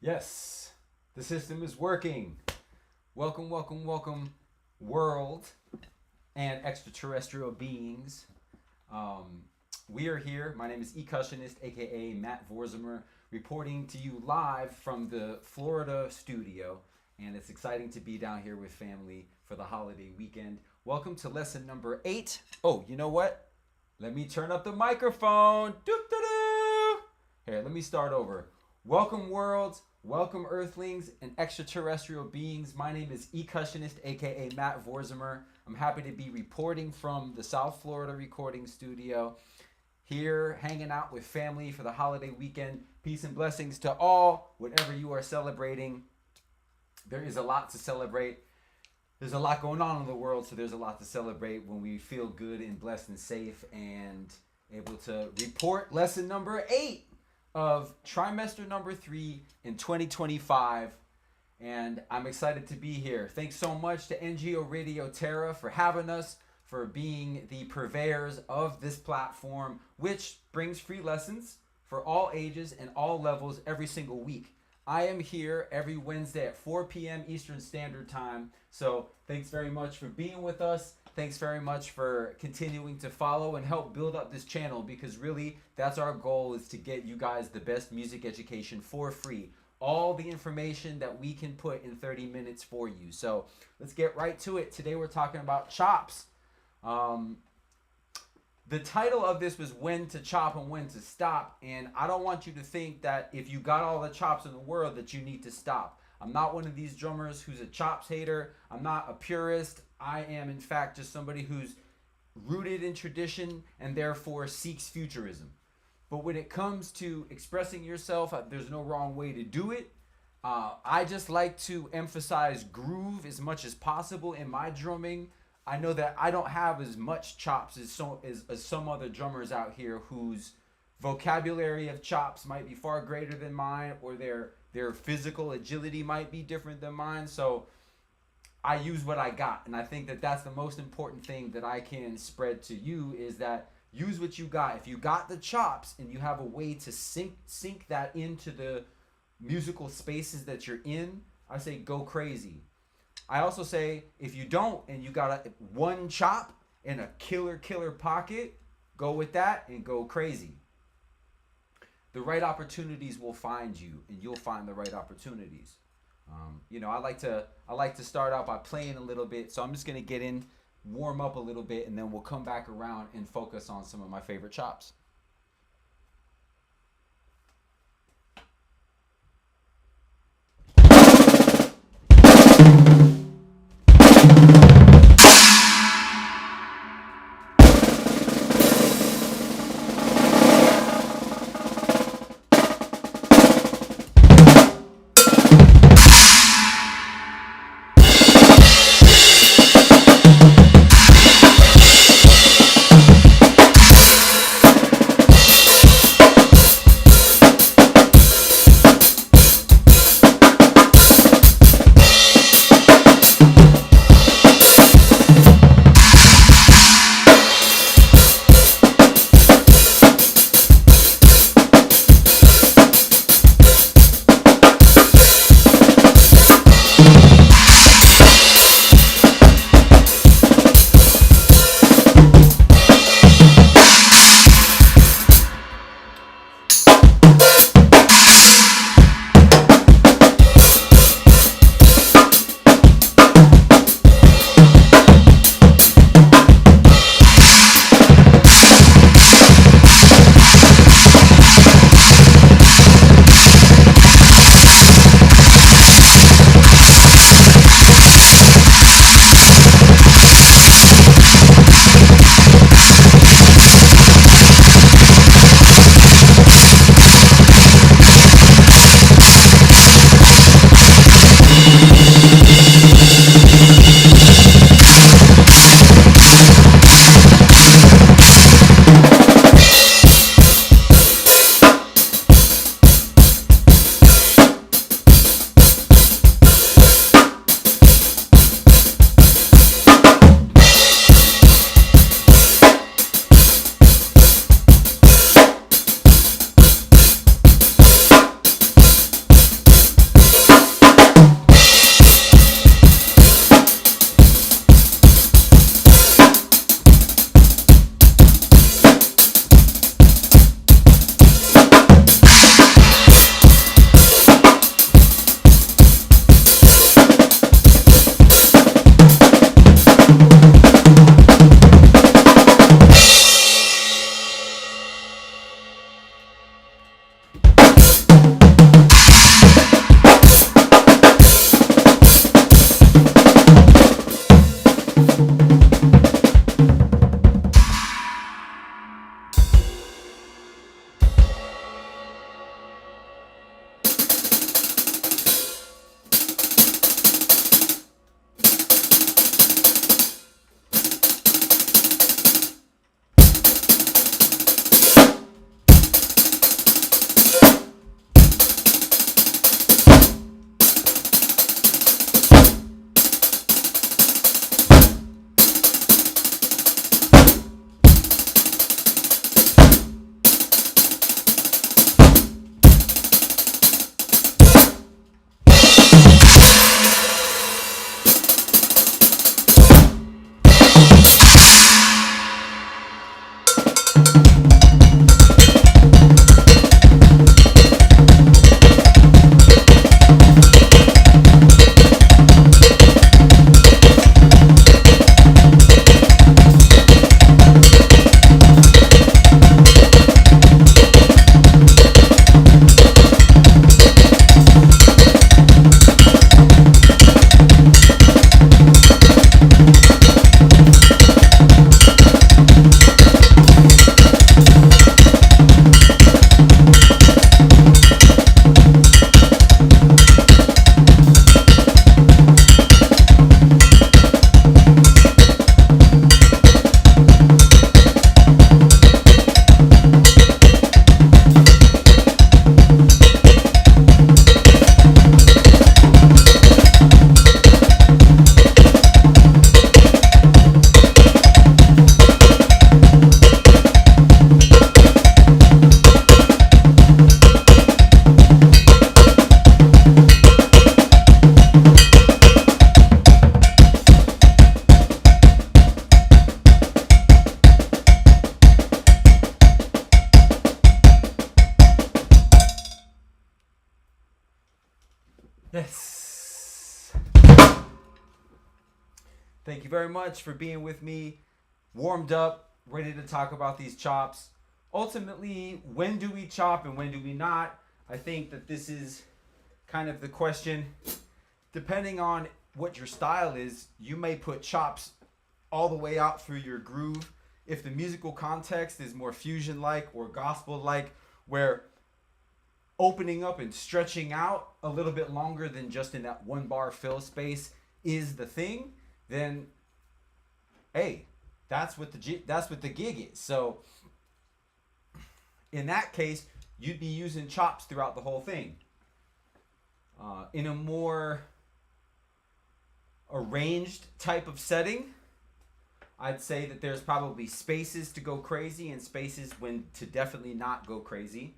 Yes, the system is working. Welcome, welcome, welcome, world and extraterrestrial beings. Um, we are here. My name is Ecussionist, aka Matt Vorzimer, reporting to you live from the Florida studio. And it's exciting to be down here with family for the holiday weekend. Welcome to lesson number 8. Oh, you know what? Let me turn up the microphone. Doo-doo-doo. Here, let me start over. Welcome, worlds. Welcome, Earthlings and extraterrestrial beings. My name is Ecussionist, aka Matt Vorzimer. I'm happy to be reporting from the South Florida recording studio. Here, hanging out with family for the holiday weekend. Peace and blessings to all, whatever you are celebrating. There is a lot to celebrate. There's a lot going on in the world, so there's a lot to celebrate when we feel good and blessed and safe and able to report lesson number 8 of trimester number 3 in 2025. And I'm excited to be here. Thanks so much to NGO Radio Terra for having us, for being the purveyors of this platform, which brings free lessons for all ages and all levels every single week. I am here every Wednesday at 4 p.m. Eastern Standard Time. So thanks very much for being with us. Thanks very much for continuing to follow and help build up this channel, because really that's our goal, is to get you guys the best music education for free. All the information that we can put in 30 minutes for you. So let's get right to it. Today we're talking about chops. The title of this was When to Chop and When to Stop. And I don't want you to think that if you got all the chops in the world that you need to stop. I'm not one of these drummers who's a chops hater. I'm not a purist. I am, in fact, just somebody who's rooted in tradition and therefore seeks futurism. But when it comes to expressing yourself, there's no wrong way to do it. I just like to emphasize groove as much as possible in my drumming. I know that I don't have as much chops as some other drummers out here whose vocabulary of chops might be far greater than mine, or their physical agility might be different than mine. So I use what I got, and I think that that's the most important thing that I can spread to you, is that use what you got. If you got the chops and you have a way to sink that into the musical spaces that you're in, I say go crazy. I also say if you don't and you got one chop in a killer pocket, go with that and go crazy. The right opportunities will find you, and you'll find the right opportunities. I like to start out by playing a little bit, so I'm just gonna get in, warm up a little bit, and then we'll come back around and focus on some of my favorite chops. Yes. Thank you very much for being with me. Warmed up, ready to talk about these chops. Ultimately, when do we chop and when do we not? I think that this is kind of the question. Depending on what your style is, you may put chops all the way out through your groove. If the musical context is more fusion-like or gospel-like, where opening up and stretching out a little bit longer than just in that one bar fill space is the thing, then hey, that's what the gig is. So in that case, you'd be using chops throughout the whole thing. In a more arranged type of setting, I'd say that there's probably spaces to go crazy and spaces when to definitely not go crazy.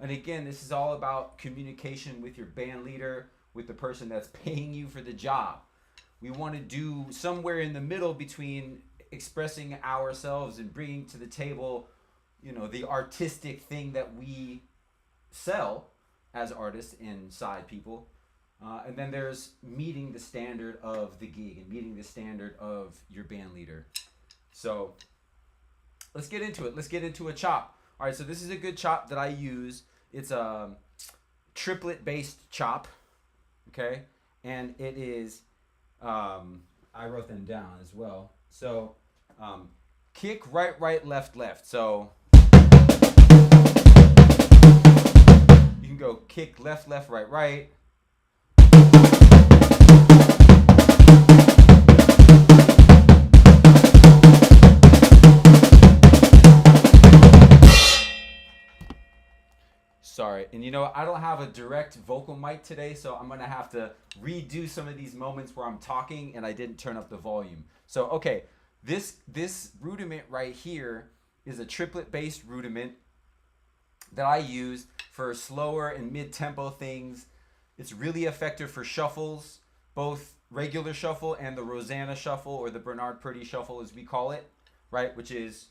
And again, this is all about communication with your band leader, with the person that's paying you for the job. We want to do somewhere in the middle between expressing ourselves and bringing to the table, the artistic thing that we sell as artists and side people. And then there's meeting the standard of the gig and meeting the standard of your band leader. So let's get into it. Let's get into a chop. All right, so this is a good chop that I use. It's a triplet-based chop, okay? And it is, I wrote them down as well. So kick, right, right, left, left. So you can go kick, left, left, right, right. Sorry, and I don't have a direct vocal mic today, so I'm gonna have to redo some of these moments where I'm talking and I didn't turn up the volume. So okay, this rudiment right here is a triplet-based rudiment that I use for slower and mid-tempo things. It's really effective for shuffles, both regular shuffle and the Rosanna shuffle, or the Bernard Purdie shuffle as we call it, right? Which is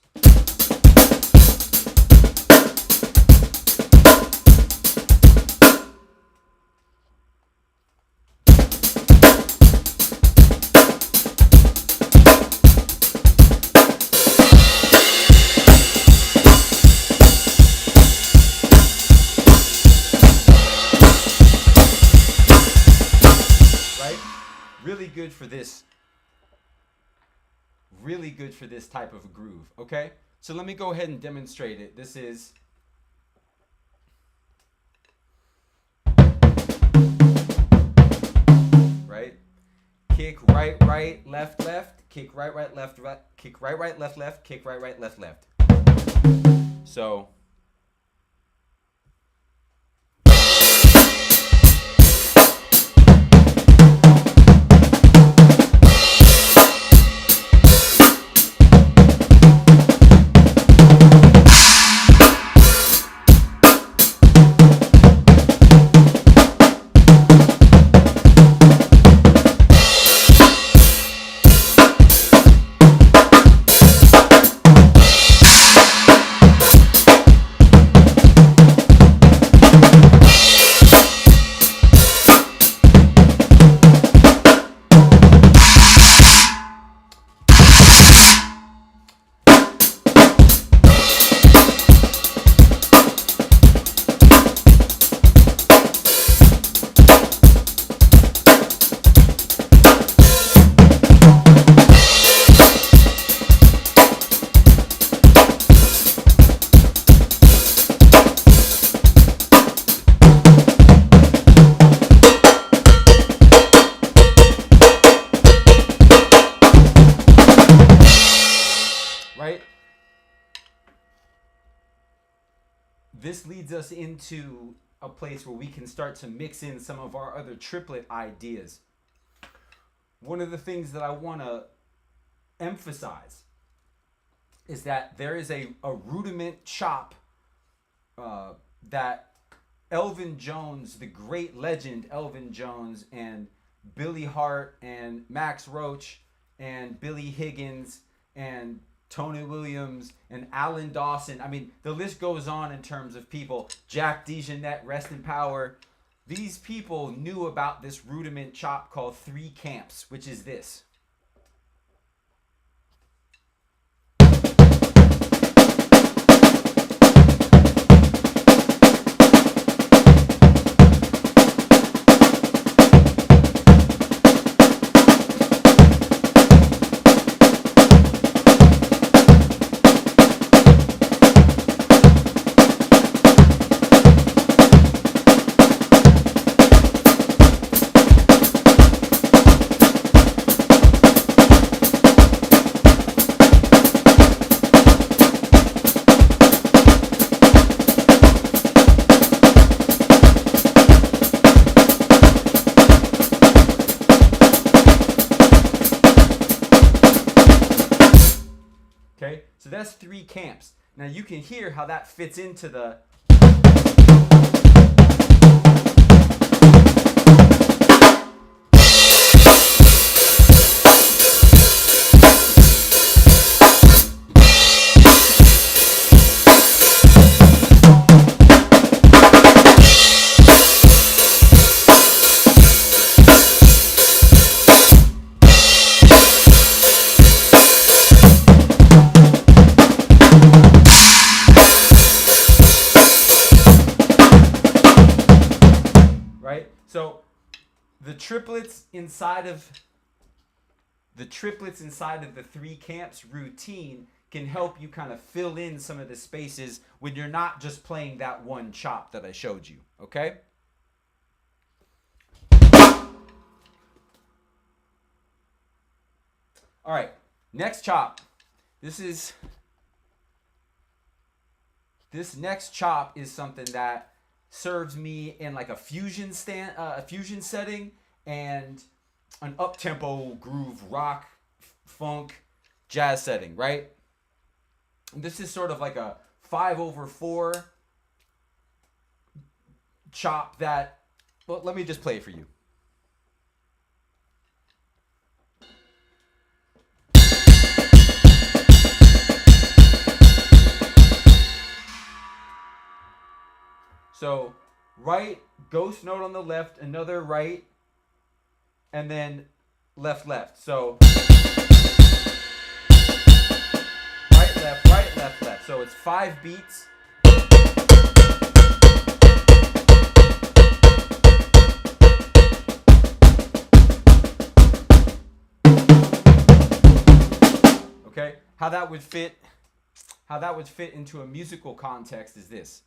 really good for this. Really good for this type of groove, okay? So let me go ahead and demonstrate it. This is right. Kick right, right, left, left. Kick right, right, left, right. Kick right, right, left, left. Kick right, right, left, left. So this leads us into a place where we can start to mix in some of our other triplet ideas. One of the things that I want to emphasize is that there is a rudiment chop that Elvin Jones, the great legend Elvin Jones, and Billy Hart and Max Roach and Billy Higgins and Tony Williams and Alan Dawson. I mean, the list goes on in terms of people. Jack DeJohnette, rest in power. these people knew about this rudiment chop called 3 camps, which is this. Okay, so that's 3 camps. Now you can hear how that fits into the So the triplets inside of the 3 camps routine can help you kind of fill in some of the spaces when you're not just playing that one chop that I showed you, okay? All right, next chop. This next chop is something that serves me in like a fusion setting and an up-tempo groove rock, funk, jazz setting, right? And this is sort of like a 5/4 chop that, well, let me just play it for you. So right, ghost note on the left, another right, and then left, left. So right, left, right, left, left. So it's 5 beats. Okay, how that would fit into a musical context is this.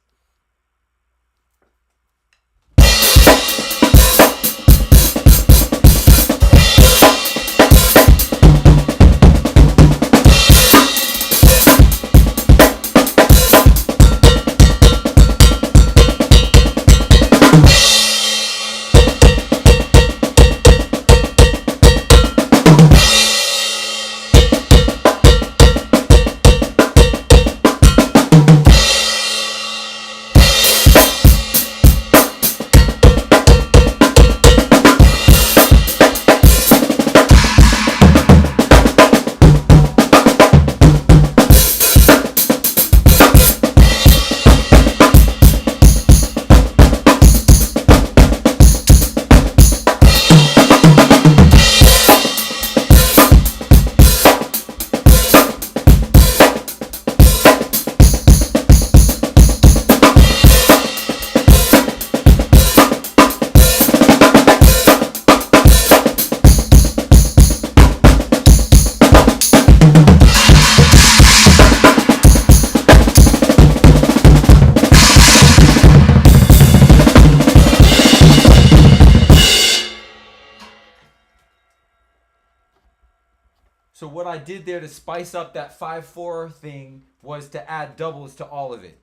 So what I did there to spice up that 5/4 thing was to add doubles to all of it.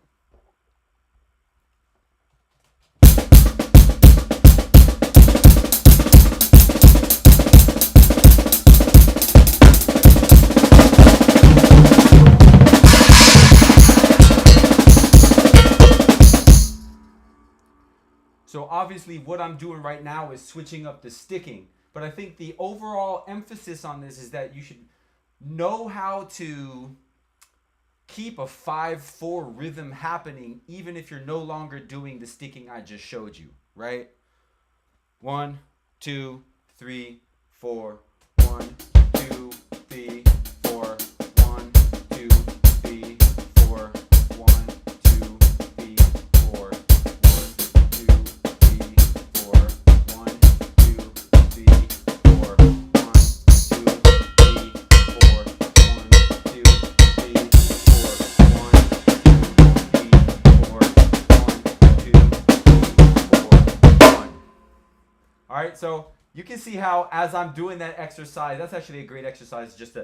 So obviously what I'm doing right now is switching up the sticking. But I think the overall emphasis on this is that you should know how to keep a 5/4 rhythm happening even if you're no longer doing the sticking I just showed you, right? 1, 2, 3, 4. 1, 2, 3, 4. 1, 2, 3, 4. 1, 2, 3, 4. 1, 2, 3, 4. 1, 2, 3, 4. 1, 2, 3, 4. 1, 2, 3, 4. 1, 1. All right, so you can see how as I'm doing that exercise, that's actually a great exercise just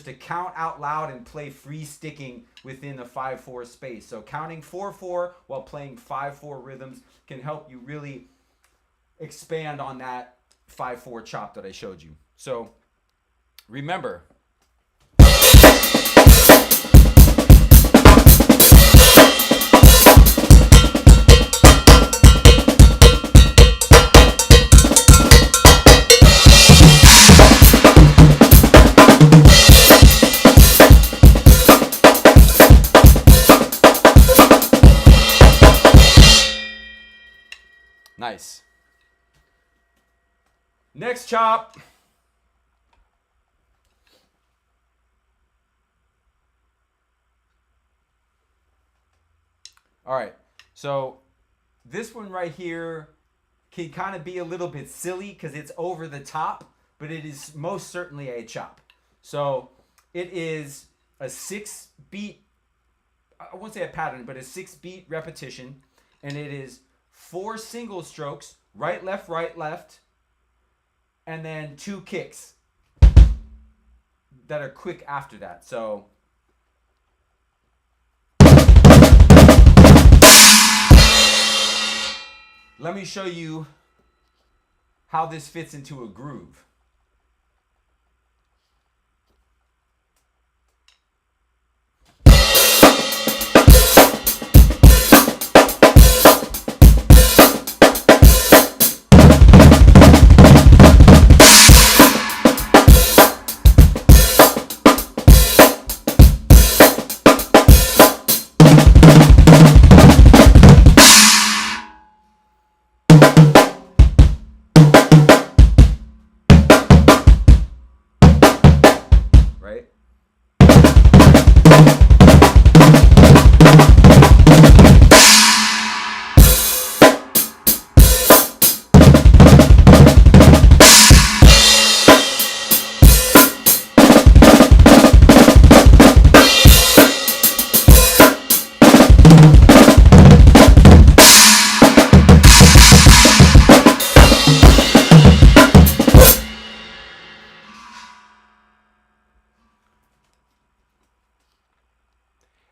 to count out loud and play free sticking within a 5/4 space. So counting 4/4 while playing 5/4 rhythms can help you really expand on that 5/4 chop that I showed you. So remember, nice. Next chop. All right, so this one right here can kind of be a little bit silly because it's over the top, but it is most certainly a chop. So it is a 6-beat, I won't say a pattern, but a 6-beat repetition, and it is 4 single strokes, right, left, and then 2 kicks that are quick after that. So let me show you how this fits into a groove.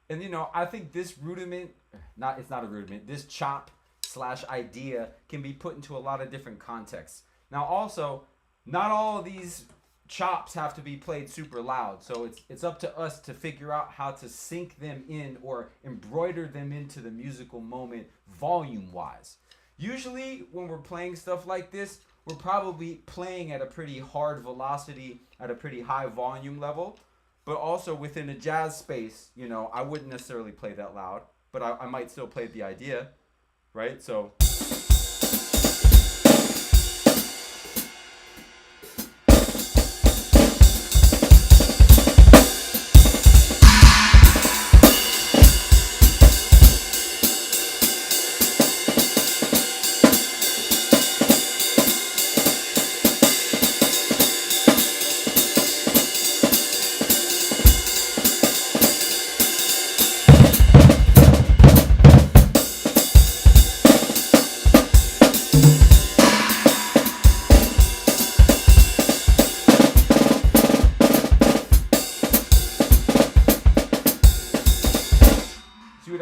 And I think this rudiment, it's not a rudiment, this chop slash idea can be put into a lot of different contexts. Now also, not all of these chops have to be played super loud. So it's up to us to figure out how to sync them in or embroider them into the musical moment volume wise. Usually when we're playing stuff like this, we're probably playing at a pretty hard velocity, at a pretty high volume level. But also within a jazz space, I wouldn't necessarily play that loud, but I might still play the idea, right? So.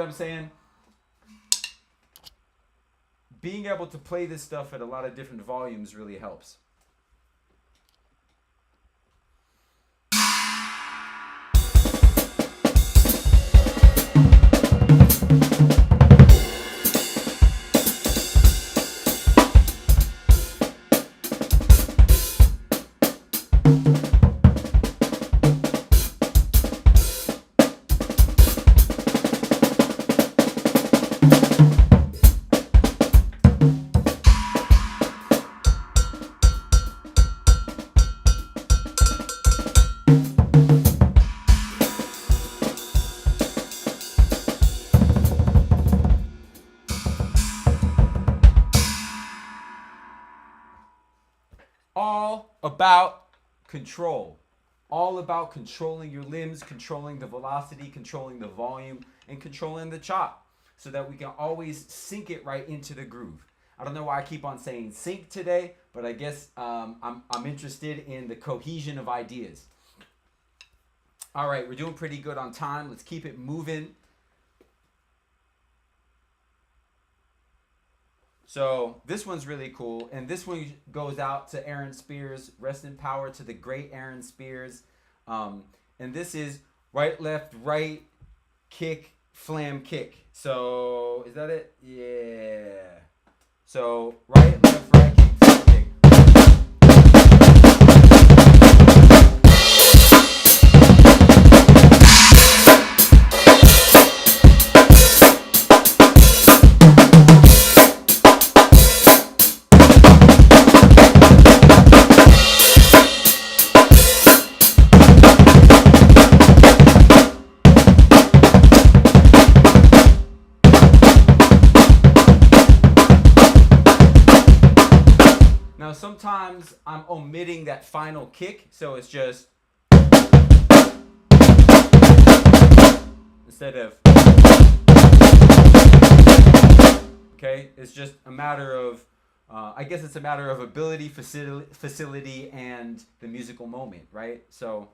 I'm saying? Being able to play this stuff at a lot of different volumes really helps. all about control. All about controlling your limbs, controlling the velocity, controlling the volume, and controlling the chop so that we can always sync it right into the groove. I don't know why I keep on saying sync today, but I guess I'm interested in the cohesion of ideas. All right, we're doing pretty good on time. Let's keep it moving. So this one's really cool, and this one goes out to Aaron Spears. Rest in power to the great Aaron Spears. And this is right, left, right, kick, flam, kick. So is that it? Yeah. So right, left, right, kick, flam, kick. Sometimes I'm omitting that final kick, so it's just instead of okay, it's just a matter of I guess it's a matter of ability, facility, and the musical moment, right? So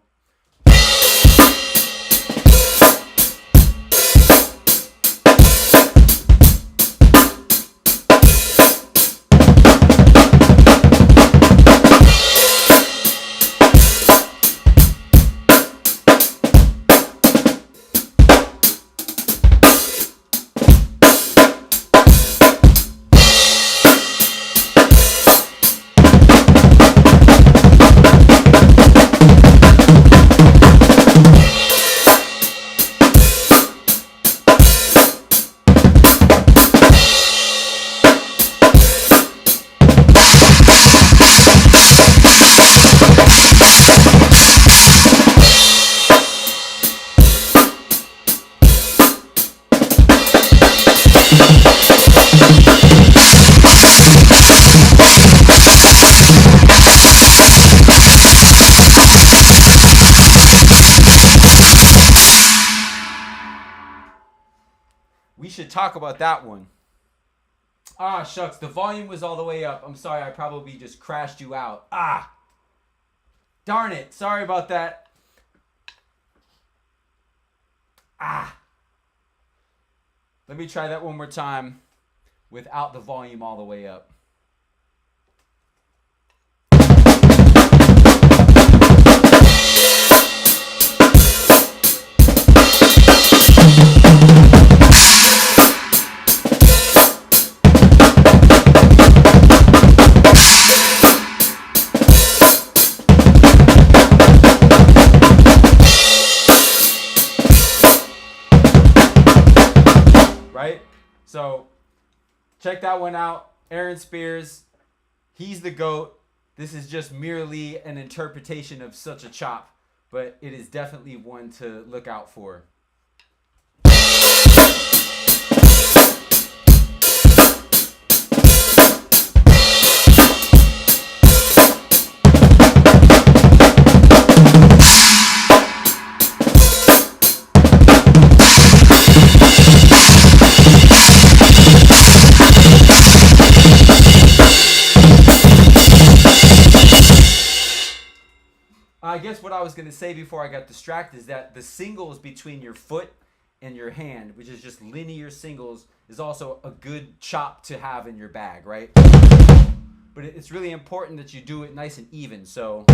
we should talk about that one. Ah, shucks, the volume was all the way up. I'm sorry, I probably just crashed you out. Ah, darn it. Sorry about that. Ah. Let me try that one more time without the volume all the way up. So check that one out. Aaron Spears, he's the GOAT. This is just merely an interpretation of such a chop, but it is definitely one to look out for. I guess what I was going to say before I got distracted is that the singles between your foot and your hand, which is just linear singles, is also a good chop to have in your bag, right? But it's really important that you do it nice and even, so...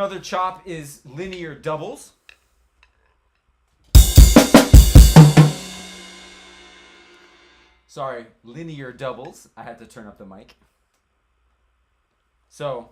Another chop is linear doubles. Sorry, linear doubles. I had to turn up the mic. So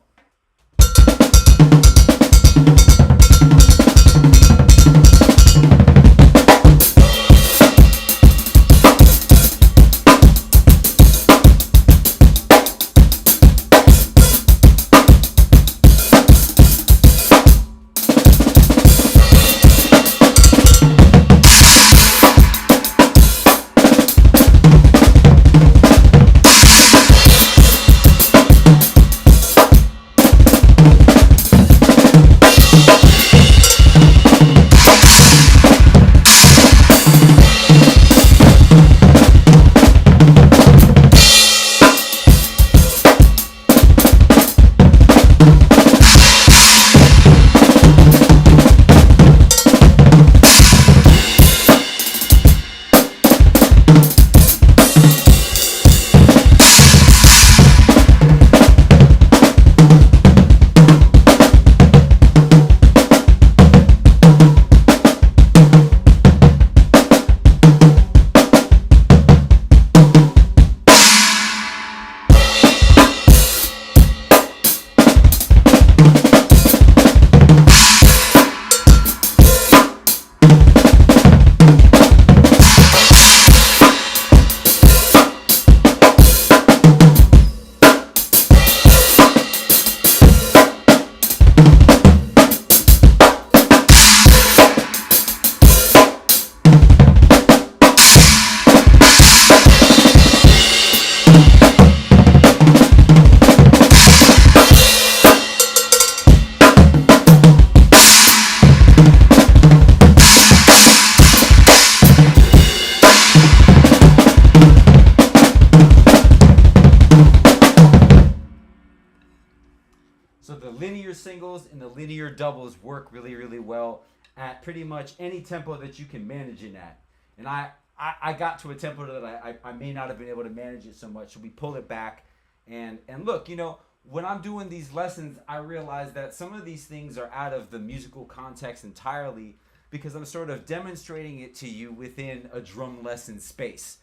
the linear singles and the linear doubles work really, really well at pretty much any tempo that you can manage it at. And I got to a tempo that I may not have been able to manage it so much, so we pull it back. And look, you know, when I'm doing these lessons, I realize that some of these things are out of the musical context entirely because I'm sort of demonstrating it to you within a drum lesson space.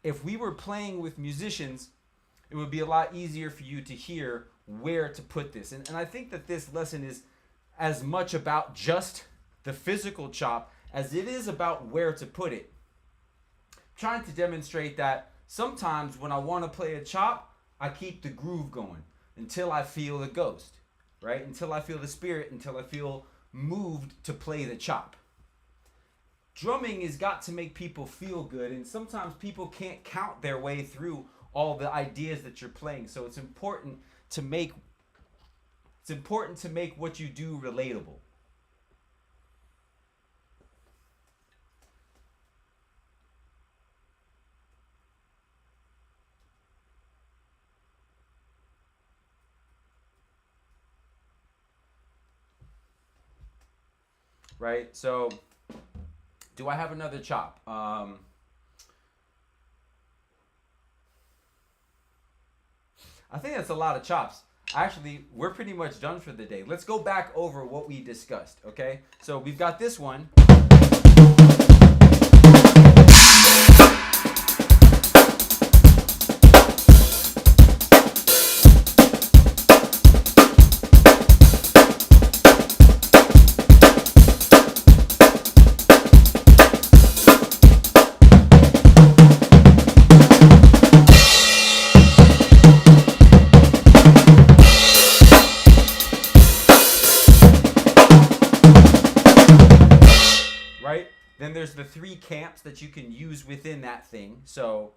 If we were playing with musicians, it would be a lot easier for you to hear where to put this. And I think that this lesson is as much about just the physical chop as it is about where to put it. I'm trying to demonstrate that sometimes when I want to play a chop, I keep the groove going until I feel the ghost, right? Until I feel the spirit, until I feel moved to play the chop. Drumming has got to make people feel good, and sometimes people can't count their way through all the ideas that you're playing. So it's important to make what you do relatable. Right? So do I have another chop? I think that's a lot of chops. Actually, we're pretty much done for the day. Let's go back over what we discussed, okay? So we've got this one. Then there's the three camps that you can use within that thing. So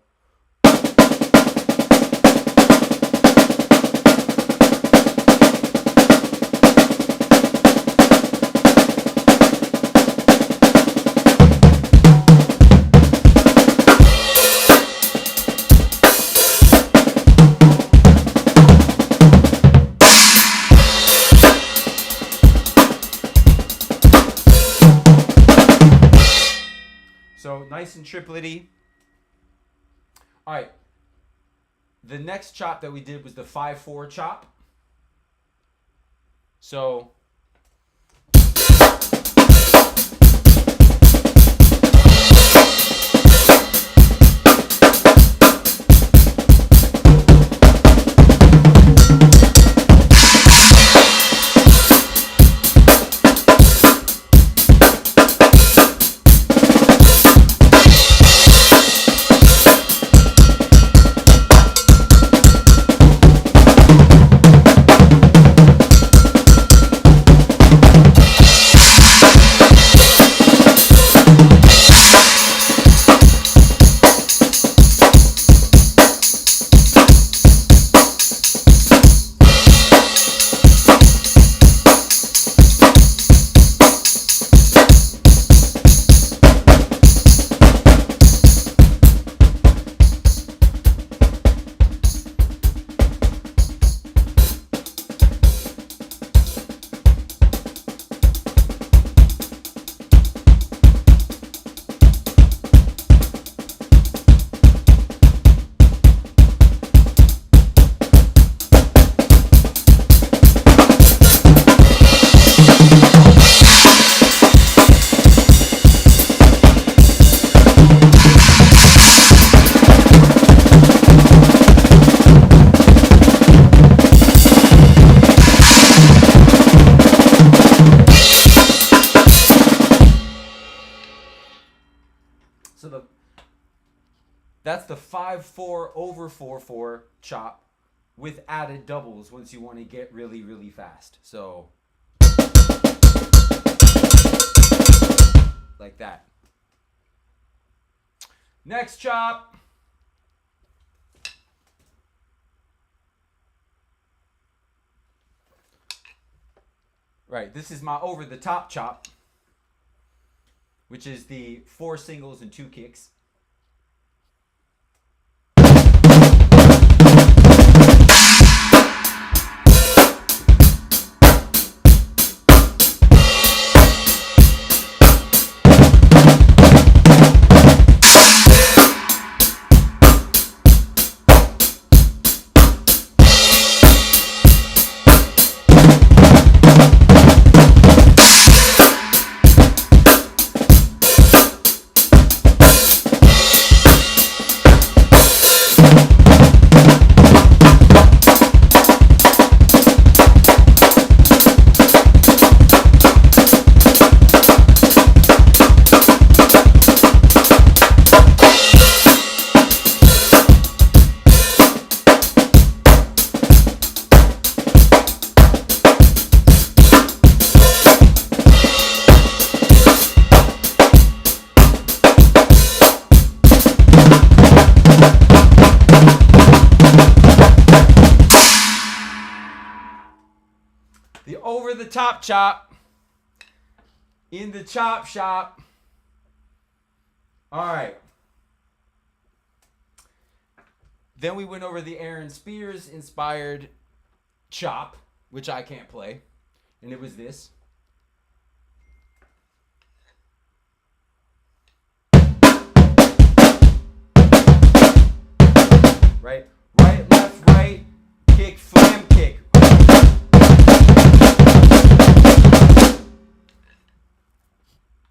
nice and triplety. All right. The next chop that we did was the 5/4 chop. So That's the 5-4 over 4-4 chop with added doubles once you want to get really, really fast. So, like that. Next chop. Right, this is my over the top chop, which is the 4 singles and 2 kicks. The over the top chop in the chop shop. All right. Then we went over the Aaron Spears inspired chop, which I can't play. And it was this. Right, right, left, right, kick, flam, kick.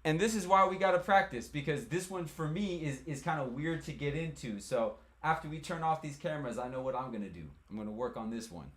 And this is why we got to practice, because this one for me is kind of weird to get into. So after we turn off these cameras, I know what I'm going to do. I'm going to work on this one.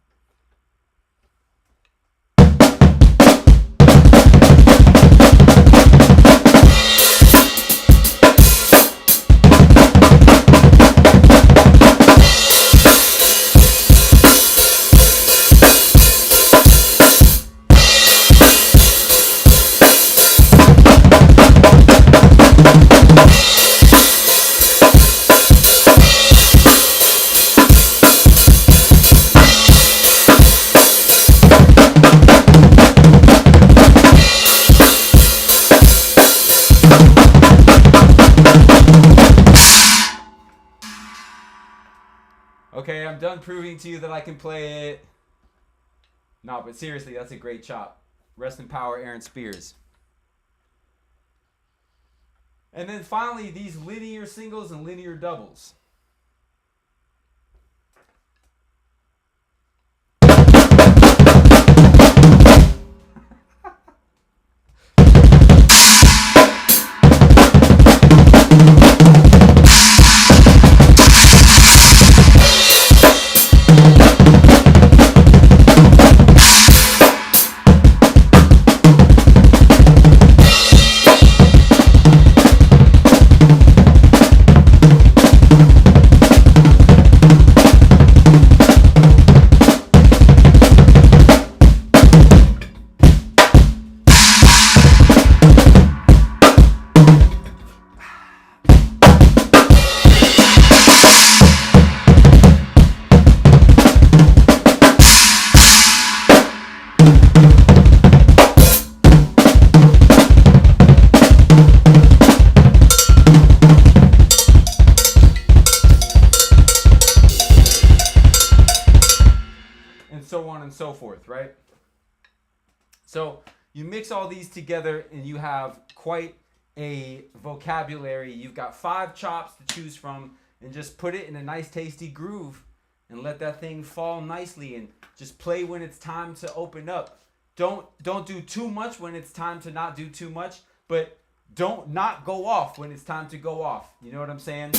Okay, I'm done proving to you that I can play it. No, but seriously, that's a great chop. Rest in power, Aaron Spears. And then finally, these linear singles and linear doubles. So on and so forth, right? So you mix all these together and you have quite a vocabulary. You've got 5 chops to choose from, and just put it in a nice tasty groove and let that thing fall nicely, and just play when it's time to open up. Don't do too much when it's time to not do too much, but don't not go off when it's time to go off. You know what I'm saying?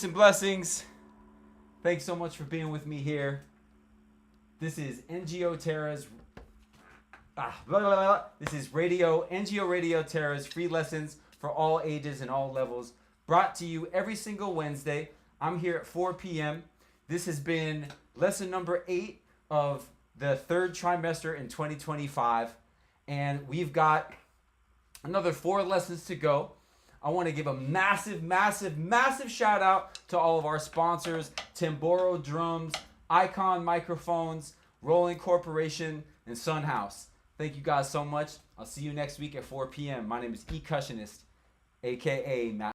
Peace and blessings. Thanks so much for being with me here. This is NGO Terra's. This is NGO Radio Terra's free lessons for all ages and all levels, brought to you every single Wednesday. I'm here at 4 p.m. This has been lesson number 8 of the third trimester in 2025, and we've got another 4 lessons to go. I want to give a massive shout out to all of our sponsors: Tamboro Drums, Icon Microphones, Rolling Corporation, and Sun House. Thank you guys so much. I'll see you next week at 4 p.m. My name is E Cushionist, aka Matt.